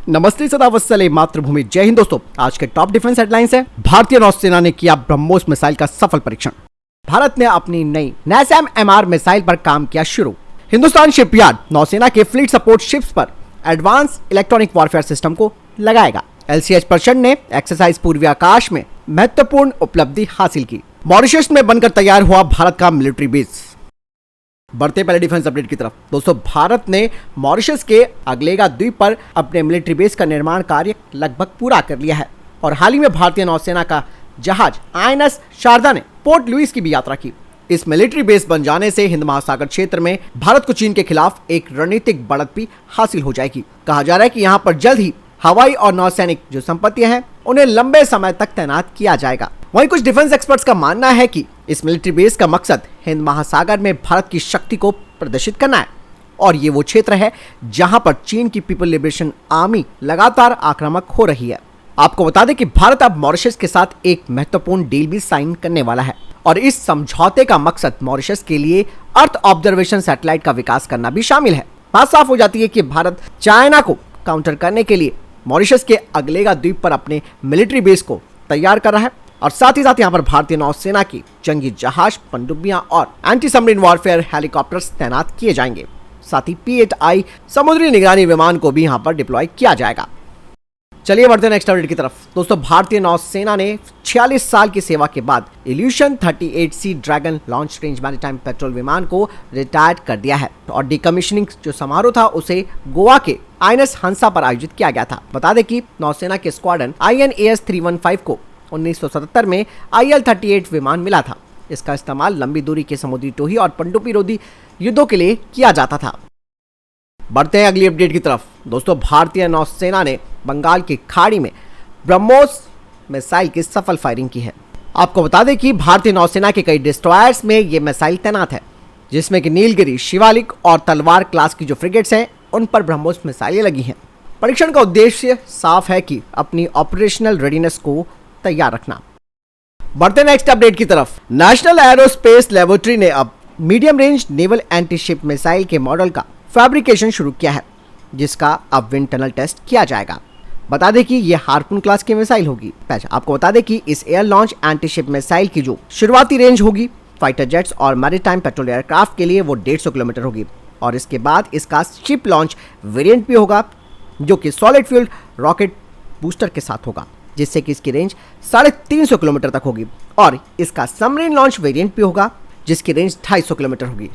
नमस्ते सदा वत्सले मातृभूमि। जय हिंद दोस्तों। आज के टॉप डिफेंस हेडलाइंस है। भारतीय नौसेना ने किया ब्रह्मोस मिसाइल का सफल परीक्षण। भारत ने अपनी नई NASAMS-MR मिसाइल पर काम किया शुरू। हिंदुस्तान शिपयार्ड नौसेना के फ्लीट सपोर्ट शिप्स पर एडवांस इलेक्ट्रॉनिक वॉरफेयर सिस्टम को लगाएगा। LCH प्रचंड ने एक्सरसाइज पूर्वी आकाश में महत्वपूर्ण उपलब्धि हासिल की। मॉरिशस में बनकर तैयार हुआ भारत का मिलिट्री बेस। बढ़ते पहले डिफेंस अपडेट की तरफ। दोस्तों, भारत ने मॉरिशस के अगलेगा द्वीप पर अपने मिलिट्री बेस का निर्माण कार्य लगभग पूरा कर लिया है और हाल ही में भारतीय नौसेना का जहाज INS शारदा ने पोर्ट लुइस की भी यात्रा की। इस मिलिट्री बेस बन जाने से हिंद महासागर क्षेत्र में भारत को चीन के खिलाफ एक रणनीतिक बढ़त भी हासिल हो जाएगी। कहा जा रहा है कि यहाँ पर जल्द ही हवाई और नौसैनिक जो संपत्तियां हैं उन्हें लंबे समय तक तैनात किया जाएगा। वहीं कुछ डिफेंस एक्सपर्ट्स का मानना है कि इस मिलिट्री बेस का मकसद हिंद महासागर में भारत की शक्ति को प्रदर्शित करना है और ये वो क्षेत्र है जहां पर चीन की पीपल लिबरेशन आर्मी लगातार आक्रामक हो रही है। आपको बता दें कि भारत अब मॉरिशस के साथ एक महत्वपूर्ण डील भी साइन करने वाला है और इस समझौते का मकसद मॉरिशस के लिए अर्थ ऑब्जर्वेशन सैटेलाइट का विकास करना भी शामिल है। बात साफ हो जाती है कि भारत चाइना को काउंटर करने के लिए मॉरिशस के अगलेगा द्वीप पर अपने मिलिट्री बेस को तैयार कर रहा है और साथ ही साथ यहाँ पर भारतीय नौसेना की जंगी जहाज, पनडुब्बियां और एंटी सबमरीन वॉरफेयर हेलीकॉप्टर्स तैनात किए जाएंगे। साथ ही P-8I समुद्री निगरानी विमान को भी यहाँ पर डिप्लॉय किया जाएगा। चलिए बढ़ते हैं नेक्स्ट अपडेट की तरफ। दोस्तों, भारतीय नौसेना ने 46 साल की सेवा के बाद evolution 38C dragon launch range maritime petrol विमान को रिटायर कर दिया है और डिकमीशनिंग जो समारोह था उसे गोवा के INS हंसा पर आयोजित किया गया था। बता दें कि नौसेना के स्क्वाड्रन INAS 315 को 1977 में IL-38 विमान मिला था। इसका इस्तेमाल लंबी दूरी के समुद्री टोही और पनडुब्बी रोधी युद्धों के लिए किया जाता था। बढ़ते हैं अगली अपडेट की तरफ। दोस्तों, भारतीय नौसेना ने बंगाल की खाड़ी में ब्रह्मोस मिसाइल की सफल फायरिंग की है। आपको बता दें कि भारतीय नौसेना के कई डिस्ट्रॉयर्स में ये मिसाइल तैनात है, जिसमें कि नीलगिरी, शिवालिक और तलवार क्लास की जो फ्रिगेट्स हैं उन पर ब्रह्मोस मिसाइलें लगी हैं। परीक्षण का उद्देश्य साफ है कि अपनी ऑपरेशनल रेडीनेस को तैयार रखना। बढ़ते नेक्स्ट अपडेट की तरफ। नेशनल एरोस्पेस लेबोरेटरी ने अब medium range naval anti ship missile के मॉडल का फैब्रिकेशन शुरू किया है, जिसका अब विंड टनल टेस्ट किया जाएगा। बता दें कि यह हार्पून क्लास की मिसाइल होगी। आपको बता दें कि इस air launch anti ship missile की जो शुरुआती रेंज होगी फाइटर जेट्स और मैरीटाइम पेट्रोल एयरक्राफ्ट के लिए वो 150 किलोमीटर होगी और इसके बाद इसका शिप लॉन्च वेरिएंट भी होगा जो कि सॉलिड फ्यूल रॉकेट बूस्टर के साथ होगा, जिससे कि इसकी रेंज 350 किलोमीटर तक होगी और इसका सबमरीन लॉन्च वेरिएंट भी होगा जिसकी रेंज 250 किलोमीटर होगी।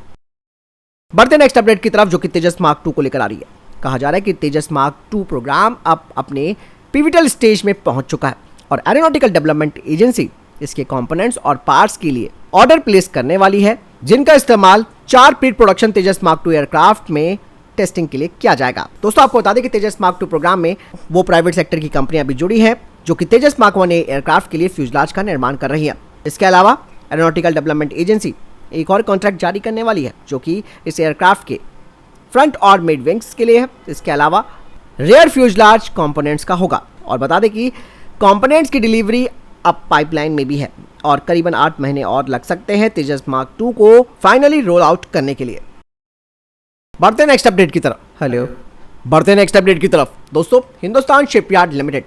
बढ़ते नेक्स्ट अपडेट की तरफ जो कि तेजस मार्क 2 को लेकर आ रही है। कहा जा रहा है कि तेजस मार्क 2 प्रोग्राम अब अपने पिविटल स्टेज में पहुंच चुका है और एरोनॉटिकल डेवलपमेंट एजेंसी इसके कंपोनेंट्स और पार्ट्स के लिए ऑर्डर प्लेस करने वाली है, जिनका इस्तेमाल 4 प्री प्रोडक्शन तेजस मार्क 2 एयरक्राफ्ट में टेस्टिंग के लिए किया जाएगा। दोस्तों, आपको बता दें कि तेजस मार्क 2 प्रोग्राम में वो प्राइवेट सेक्टर की कंपनियां भी जुड़ी हैं जो कि तेजस मार्क 1 एयरक्राफ्ट के लिए फ्यूजलाज का निर्माण कर रही है। इसके अलावा एरोनॉटिकल डेवलपमेंट एजेंसी एक और कॉन्ट्रैक्ट जारी करने वाली है जो कि इस एयरक्राफ्ट के फ्रंट और मिड विंग्स के लिए है। इसके अलावा रेयर फ्यूजलाज कंपोनेंट्स का होगा और बता दें कि कंपोनेंट्स की डिलीवरी अब पाइपलाइन में भी है और करीबन 8 महीने और लग सकते हैं तेजस मार्क 2 को फाइनली रोल आउट करने के लिए। बढ़ते नेक्स्ट अपडेट की तरफ। दोस्तों, हिंदुस्तान शिपयार्ड लिमिटेड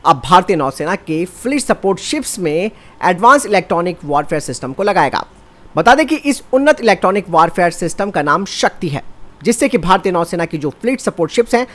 अब भारतीय नौसेना के फ्लीट सपोर्ट शिप्स में एडवांस इलेक्ट्रॉनिक वॉरफेयर सिस्टम को लगाएगा। बता दें कि इस उन्नत इलेक्ट्रॉनिक वॉरफेयर सिस्टम का नाम शक्ति है, जिससे कि भारतीय नौसेना की जो फ्लीट सपोर्ट शिप्स हैं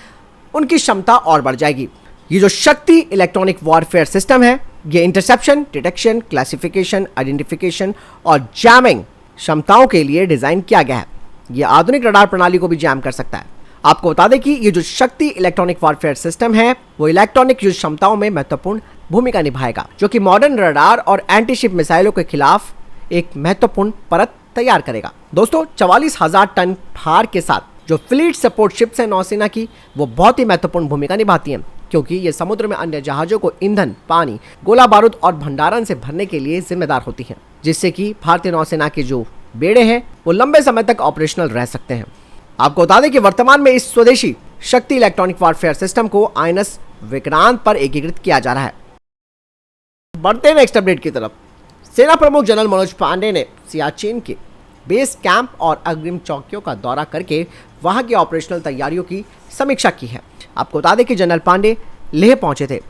उनकी क्षमता और बढ़ जाएगी। ये जो शक्ति इलेक्ट्रॉनिक वॉरफेयर सिस्टम है ये इंटरसेप्शन, डिटेक्शन, क्लासिफिकेशन, आइडेंटिफिकेशन और जैमिंग क्षमताओं के लिए डिजाइन किया गया है। ये आधुनिक रडार प्रणाली को भी जैम कर सकता है। आपको बता दें कि ये जो शक्ति इलेक्ट्रॉनिक वॉरफेयर सिस्टम है वो इलेक्ट्रॉनिक युद्ध क्षमताओं में महत्वपूर्ण भूमिका निभाएगा, जो कि मॉडर्न रडार और एंटी शिप मिसाइलों के खिलाफ एक महत्वपूर्ण परत तैयार करेगा। दोस्तों, 44,000 टन भार के साथ जो फ्लीट सपोर्ट शिप्स है नौसेना की वो बहुत ही महत्वपूर्ण भूमिका निभाती हैं, क्योंकि ये समुद्र में अन्य जहाजों को ईंधन, पानी, गोला बारूद और भंडारण से भरने के लिए जिम्मेदार होती हैं, जिससे कि भारतीय नौसेना के जो बेड़े हैं वो लंबे समय तक ऑपरेशनल रह सकते हैं। आपको बता दें कि वर्तमान में इस स्वदेशी शक्ति इलेक्ट्रॉनिक वॉरफेयर सिस्टम को INS विक्रांत पर एकीकृत किया जा रहा है। बढ़ते नेक्स्ट अपडेट की तरफ। सेना प्रमुख जनरल मनोज पांडे ने सियाचिन के बेस कैंप और अग्रिम चौकियों का दौरा करके वहां की ऑपरेशनल तैयारियों की समीक्षा की है। आपको बता दें कि जनरल पांडे लेह पहुंचे थे।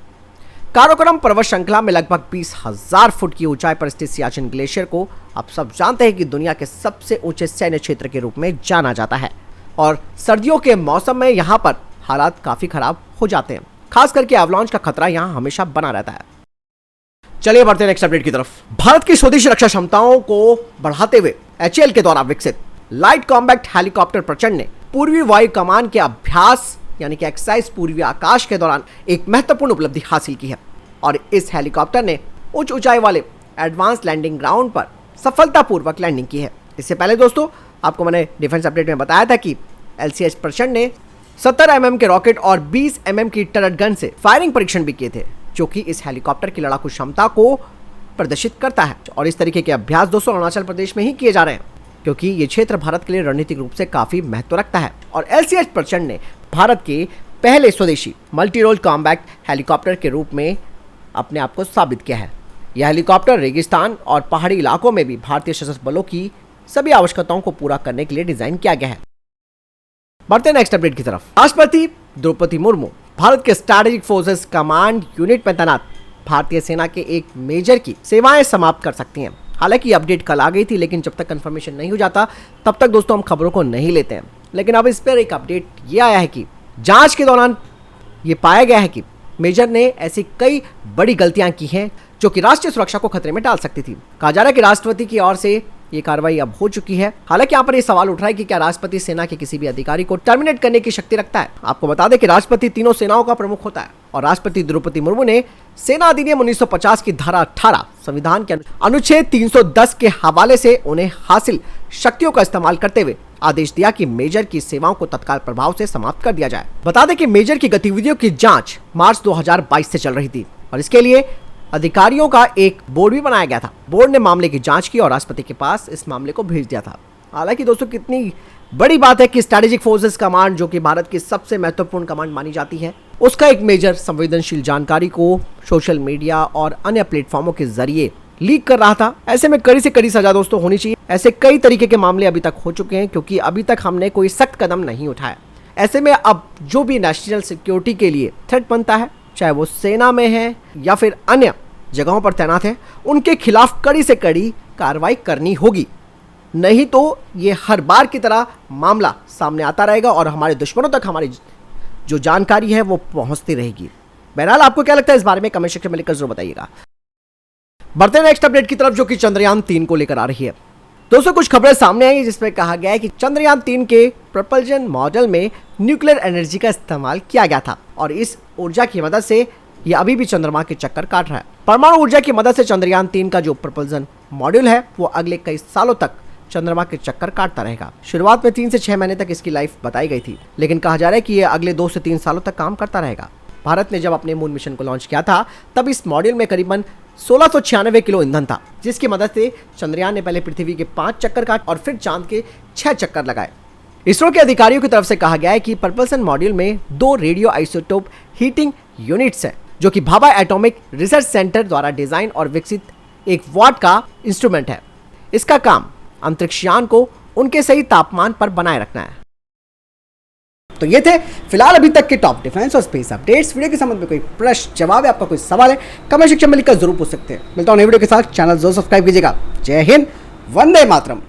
काराकोरम पर्वत श्रृंखला में लगभग 20,000 फुट की ऊंचाई पर स्थित सियाचिन ग्लेशियर को आप सब जानते हैं कि दुनिया के सबसे ऊंचे सैन्य क्षेत्र के रूप में जाना जाता है और सर्दियों के मौसम में यहाँ पर हालात काफी खराब हो जाते हैं, खास करके एवलांच का खतरा यहाँ हमेशा बना रहता है। चलिए बढ़ते हैं नेक्स्ट अपडेट की तरफ। भारत की स्वदेशी रक्षा क्षमताओं को बढ़ाते हुए HAL के द्वारा विकसित लाइट कॉम्बैक्ट हेलीकॉप्टर प्रचंड ने पूर्वी वायु कमान के अभ्यास यानी कि एक्सरसाइज पूर्वी आकाश के दौरान एक महत्वपूर्ण उपलब्धि हासिल की है और इस हेलीकॉप्टर ने उच्च ऊंचाई वाले एडवांस लैंडिंग ग्राउंड पर सफलतापूर्वक लैंडिंग की है। इससे पहले दोस्तों आपको मैंने डिफेंस अपडेट में बताया था कि LCH प्रचंड ने 70 mm के रॉकेट और 20 mm की टरट गन से फायरिंग परीक्षण भी किए थे, जो कि इस हेलीकॉप्टर की लड़ाकू क्षमता को प्रदर्शित करता है। और इस तरीके के अभ्यास दोस्तों अरुणाचल प्रदेश में ही किए जा रहे हैं, क्योंकि ये क्षेत्र भारत के लिए रणनीतिक रूप से काफी महत्व रखता है। और LCH प्रचंड ने भारत के पहले स्वदेशी मल्टी रोल कॉम्बैक्ट हेलीकॉप्टर के रूप में अपने आप को साबित किया है। यह हेलीकॉप्टर रेगिस्तान और पहाड़ी इलाकों में भी भारतीय सशस्त्र बलों की सभी आवश्यकताओं को पूरा करने के लिए डिजाइन किया गया है। बढ़ते हैं नेक्स्ट अपडेट की तरफ। राष्ट्रपति द्रौपदी मुर्मू भारत के स्ट्रैटेजिक फोर्सेस कमांड यूनिट में तैनात भारतीय सेना के एक मेजर की सेवाएं समाप्त कर सकती हैं। हालांकि अपडेट कल आ गई थी, लेकिन जब तक कंफर्मेशन नहीं हो जाता तब तक दोस्तों हम खबरों को नहीं लेते हैं। लेकिन अब इस पर एक अपडेट ये आया है कि जांच के दौरान ये पाया गया है कि मेजर ने ऐसी कई बड़ी गलतियां की हैं जो कि राष्ट्रीय सुरक्षा को खतरे में डाल सकती थी। कहा जा रहा है कि राष्ट्रपति की ओर से ये कार्रवाई अब हो चुकी है। हालांकि यहाँ पर ये सवाल उठ रहा है कि क्या राष्ट्रपति सेना के किसी भी अधिकारी को टर्मिनेट करने की शक्ति रखता है। आपको बता दें कि राष्ट्रपति तीनों सेनाओं का प्रमुख होता है और राष्ट्रपति द्रौपदी मुर्मू ने सेना अधिनियम 1950 की धारा 18 संविधान के अनुच्छेद 310 के हवाले से उन्हें हासिल शक्तियों का इस्तेमाल करते हुए आदेश दिया कि मेजर की सेवाओं को तत्काल प्रभाव से समाप्त कर दिया जाए। बता दें कि मेजर की गतिविधियों की जांच मार्च 2022 से चल रही थी और इसके लिए अधिकारियों का एक बोर्ड भी बनाया गया था। बोर्ड ने मामले की जांच की और राष्ट्रपति के पास इस मामले को भेज दिया था। हालांकि दोस्तों कितनी बड़ी बात है कि स्ट्रैटेजिक फोर्सेस कमांड, जो कि भारत की सबसे महत्वपूर्ण कमांड मानी जाती है, उसका एक मेजर संवेदनशील जानकारी को सोशल मीडिया और अन्य प्लेटफॉर्मों के जरिए लीक कर रहा था। ऐसे में कड़ी से कड़ी सजा दोस्तों होनी चाहिए। ऐसे कई तरीके के मामले अभी तक हो चुके हैं, क्योंकि अभी तक हमने कोई सख्त कदम नहीं उठाया। ऐसे में अब जो भी नेशनल सिक्योरिटी के लिए थ्रेट बनता है, चाहे वो सेना में है या फिर अन्य जगहों पर तैनात है, उनके खिलाफ कड़ी से कड़ी कार्रवाई करनी होगी। नहीं तो ये हर बार की तरह मामला सामने आता रहेगा और हमारे दुश्मनों तक हमारी जो जानकारी है वो पहुंचती रहेगी। बहरहाल आपको क्या लगता है इस बारे में कमेंट सेक्शन में लिखकर जरूर बताइएगा। बढ़ते हैं नेक्स्ट अपडेट की तरफ, जो कि चंद्रयान 3 को लेकर आ रही है। दोस्तों कुछ खबरें सामने आई जिसमें कहा गया है कि चंद्रयान 3 के प्रपल्जन मॉडल में न्यूक्लियर एनर्जी का इस्तेमाल किया गया था और इस ऊर्जा की मदद से यह अभी भी चंद्रमा के चक्कर काट रहा है। परमाणु ऊर्जा की मदद से चंद्रयान 3 का जो प्रपल्जन मॉड्यूल है वो अगले कई सालों तक चंद्रमा के चक्कर काटता रहेगा। शुरुआत में 3 से 6 महीने तक इसकी लाइफ बताई गई थी, लेकिन कहा जा रहा है कि यह अगले 2 से 3 सालों तक काम करता रहेगा। भारत ने जब अपने मून मिशन को लॉन्च किया था तब इस मॉड्यूल में करीबन 1696 किलो ईंधन था, जिसकी मदद से चंद्रयान ने पहले पृथ्वी के 5 चक्कर काटे और फिर चांद के 6 चक्कर लगाए। इसरो के अधिकारियों की तरफ से कहा गया है कि प्रपल्सन मॉड्यूल में 2 रेडियो आइसोटोप हीटिंग यूनिट्स है, जो कि भाभा एटॉमिक रिसर्च सेंटर द्वारा डिजाइन और विकसित एक वॉट का इंस्ट्रूमेंट है। इसका काम अंतरिक्ष यान को उनके सही तापमान पर बनाए रखना है। तो ये थे फिलहाल अभी तक के टॉप डिफेंस और स्पेस अपडेट्स। वीडियो के संबंध में कोई प्रश्न जवाब है, आपका कोई सवाल है, कमेंट सेक्शन में लिखकर जरूर पूछ सकते हैं। मिलता हूं नई वीडियो के साथ। चैनल जरूर सब्सक्राइब कीजिएगा। जय हिंद, वंदे मातरम।